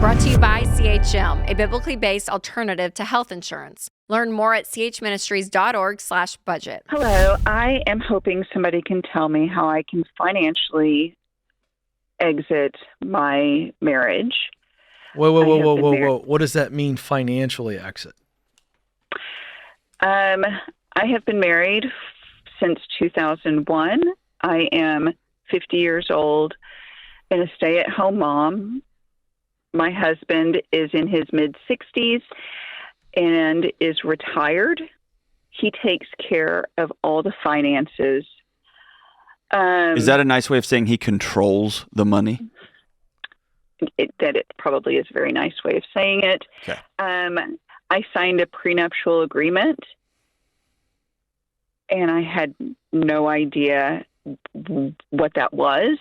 Brought to you by CHM, a biblically based alternative to health insurance. Learn more at chministries.org/budget. Hello. I am hoping somebody can tell me how I can financially exit my marriage. Whoa. What does that mean, financially exit? I have been married since 2001. I am 50 years old and a stay-at-home mom. My husband is in his mid-60s and is retired. He takes care of all the finances. Is that a nice way of saying he controls the money? It probably is a very nice way of saying it. Okay. I signed a prenuptial agreement, and I had no idea what that was,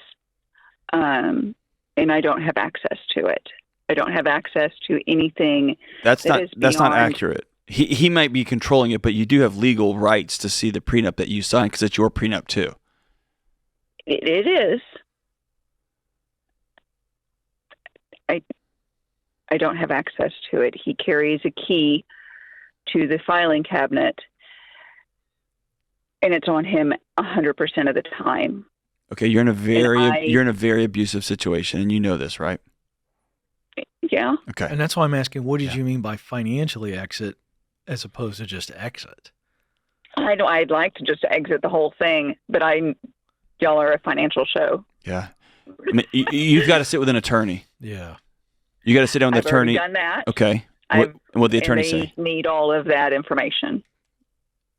and I don't have access to it. I don't have access to anything. That's not accurate. He might be controlling it, but you do have legal rights to see the prenup that you signed because it's your prenup too. It is. I don't have access to it. He carries a key to the filing cabinet, and it's on him 100% of the time. Okay, you're in a very abusive situation, and you know this, right? Yeah. Okay. And that's why I'm asking, what did you mean by financially exit as opposed to just exit? I'd like to just exit the whole thing, but y'all are a financial show. Yeah. I mean, you've got to sit with an attorney. Yeah. You got to sit down with the attorney. I've already done that. Okay. What the attorney say? They need all of that information.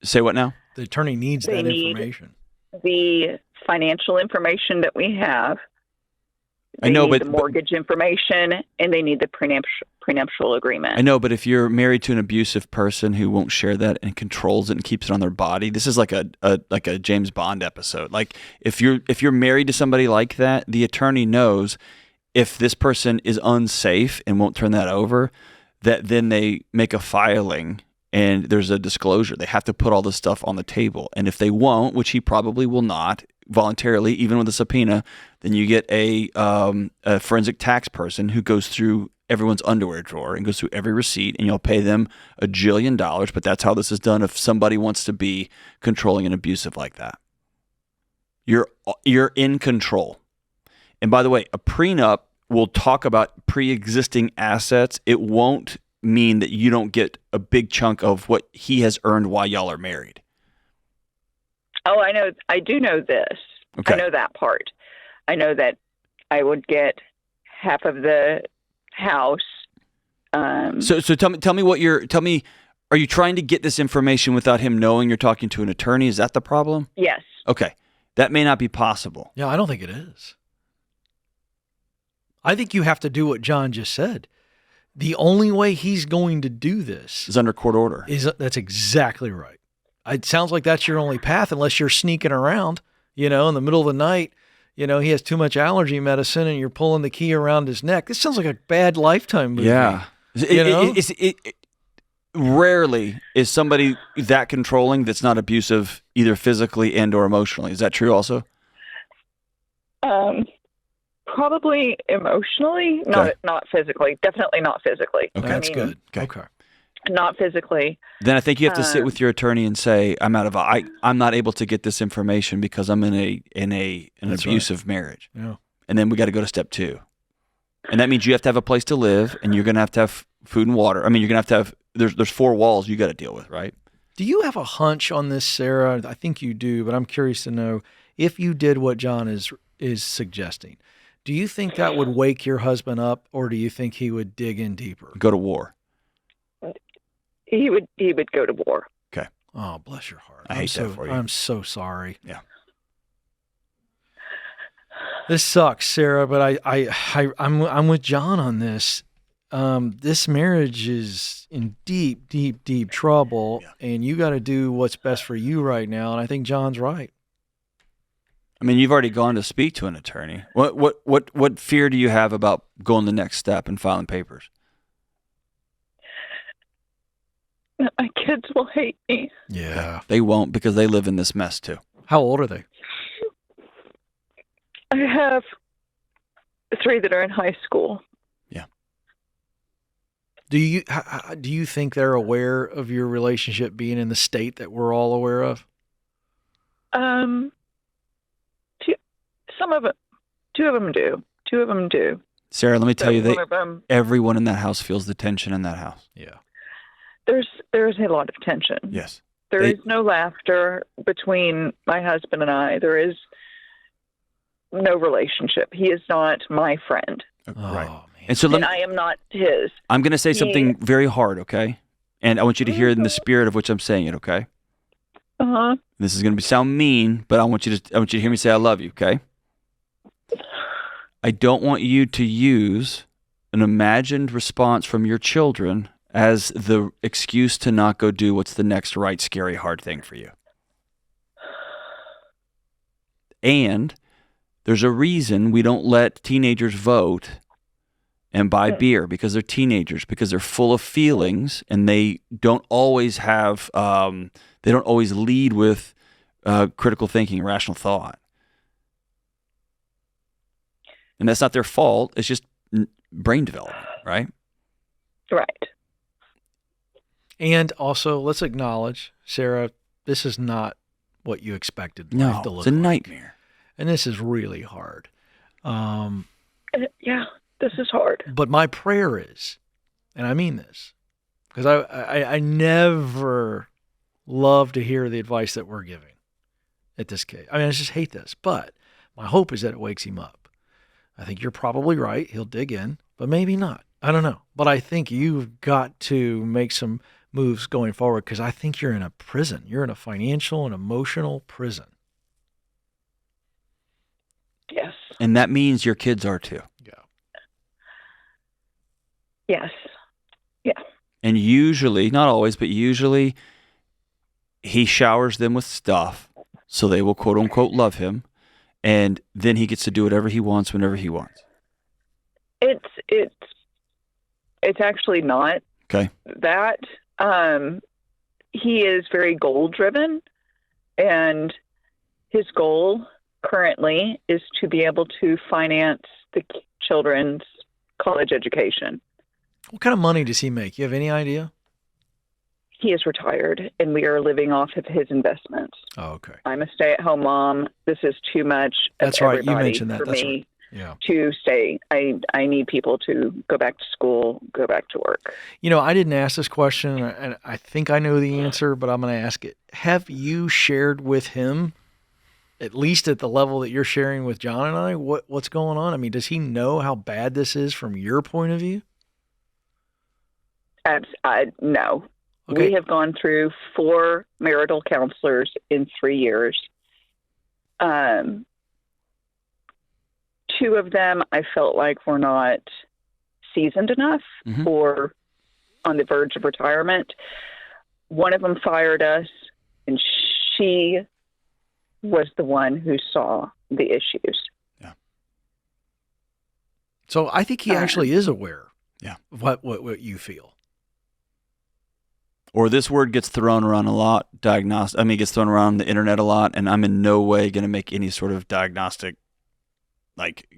Say what now? The attorney needs that information. The financial information that we have. I know, but the mortgage information, and they need the prenuptial agreement. I know, but if you're married to an abusive person who won't share that and controls it and keeps it on their body, this is like a James Bond episode. Like if you're married to somebody like that, the attorney knows if this person is unsafe and won't turn that over, that then they make a filing and there's a disclosure. They have to put all this stuff on the table, and if they won't, which he probably will not voluntarily, even with a subpoena, then you get a forensic tax person who goes through everyone's underwear drawer and goes through every receipt, and you'll pay them $1 jillion. But that's how this is done if somebody wants to be controlling and abusive like that. You're in control. And by the way, a prenup will talk about pre-existing assets. It won't mean that you don't get a big chunk of what he has earned while y'all are married. Oh, I know. I do know this. Okay. I know that part. I know that I would get half of the house. So tell me, are you trying to get this information without him knowing you're talking to an attorney? Is that the problem? Yes. Okay. That may not be possible. Yeah, I don't think it is. I think you have to do what John just said. The only way he's going to do this is under court order. That's exactly right. It sounds like that's your only path unless you're sneaking around, in the middle of the night. He has too much allergy medicine and you're pulling the key around his neck. This sounds like a bad Lifetime movie. Yeah. Rarely is somebody that controlling that's not abusive either physically and or emotionally. Is that true also? Probably emotionally, okay. not physically. Definitely not physically. Okay, that's good. Okay. Not physically. Then I think you have to sit with your attorney and say, I'm not able to get this information because I'm in an abusive marriage. Yeah. And then we got to go to step 2. And that means you have to have a place to live, and you're going to have food and water. I mean, you're going to have there's 4 walls you got to deal with, right? Do you have a hunch on this, Sarah? I think you do, but I'm curious to know if you did what John is suggesting. Do you think that would wake your husband up, or do you think he would dig in deeper? Go to war. He would go to war. Okay. Oh, bless your heart. I hate that for you. I'm so sorry. Yeah. This sucks, Sarah, but I'm with John on this. This marriage is in deep, deep, deep trouble, and you got to do what's best for you right now. And I think John's right. I mean, you've already gone to speak to an attorney. What fear do you have about going the next step and filing papers? My kids will hate me. Yeah. They won't, because they live in this mess too. How old are they? I have 3 that are in high school. Yeah. Do you think they're aware of your relationship being in the state that we're all aware of? Some of them, two of them do. Two of them do. Sarah, let me tell you One that of them, everyone in that house feels the tension in that house. Yeah. there's a lot of tension. Yes. There is no laughter between my husband and I. There is no relationship. He is not my friend. Right. Man. And so And I am not his. I'm going to say something very hard, okay? And I want you to hear it in the spirit of which I'm saying it, okay? Uh-huh. This is going to sound mean, but I want you to hear me say I love you, okay? I don't want you to use an imagined response from your children as the excuse to not go do what's the next right, scary, hard thing for you. And there's a reason we don't let teenagers vote and buy beer, because they're teenagers, because they're full of feelings, and they don't always have, they don't always lead with critical thinking, rational thought. And that's not their fault. It's just brain development, right? Right. And also, let's acknowledge, Sarah, this is not what you expected life to look it's a like. nightmare. And this is really hard. Yeah, this is hard. But my prayer is, and I mean this, because I never love to hear the advice that we're giving at this case. I mean, I just hate this. But my hope is that it wakes him up. I think you're probably right. He'll dig in, but maybe not. I don't know. But I think you've got to make some moves going forward, because I think you're in a prison. You're in a financial and emotional prison. Yes. And that means your kids are too. Yeah. Yes. Yeah. And usually, not always, but usually, he showers them with stuff so they will quote unquote love him. And then he gets to do whatever he wants whenever he wants. It's actually not Okay. that. He is very goal driven, and his goal currently is to be able to finance the children's college education. What kind of money does he make? You have any idea? He is retired, and we are living off of his investments. Oh, okay. I'm a stay-at-home mom. This is too much of That's right. You everybody mentioned that. for That's me right. Yeah. to stay. I need people to go back to school, go back to work. You know, I didn't ask this question, and I think I know the answer, but I'm going to ask it. Have you shared with him, at least at the level that you're sharing with John and I, what's going on? I mean, does he know how bad this is from your point of view? No. Okay. We have gone through 4 marital counselors in 3 years. 2 of them I felt like were not seasoned enough or on the verge of retirement. One of them fired us, and she was the one who saw the issues. Yeah. So I think he actually is aware. Yeah. Of what you feel. Or this word gets thrown around a lot, diagnostic. I mean, it gets thrown around the internet a lot, and I'm in no way going to make any sort of diagnostic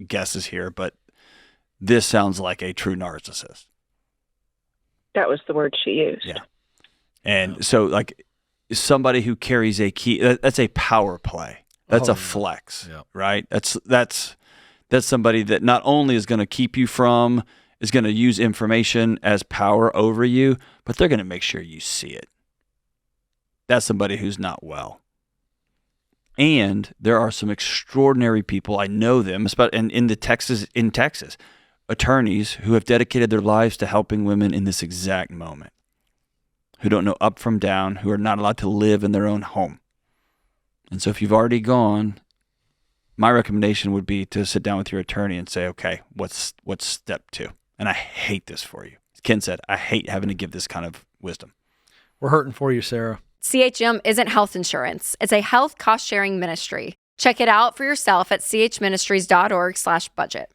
guesses here, but this sounds like a true narcissist. That was the word she used. Yeah. And so somebody who carries a key, that's a power play. That's a flex, right? That's somebody that not only is going to keep you from, is going to use information as power over you, but they're going to make sure you see it. That's somebody who's not well. And there are some extraordinary people, I know them, and in Texas, attorneys who have dedicated their lives to helping women in this exact moment, who don't know up from down, who are not allowed to live in their own home. And so if you've already gone, my recommendation would be to sit down with your attorney and say, okay, what's step 2? And I hate this for you. As Ken said, I hate having to give this kind of wisdom. We're hurting for you, Sarah. CHM isn't health insurance. It's a health cost-sharing ministry. Check it out for yourself at chministries.org/budget.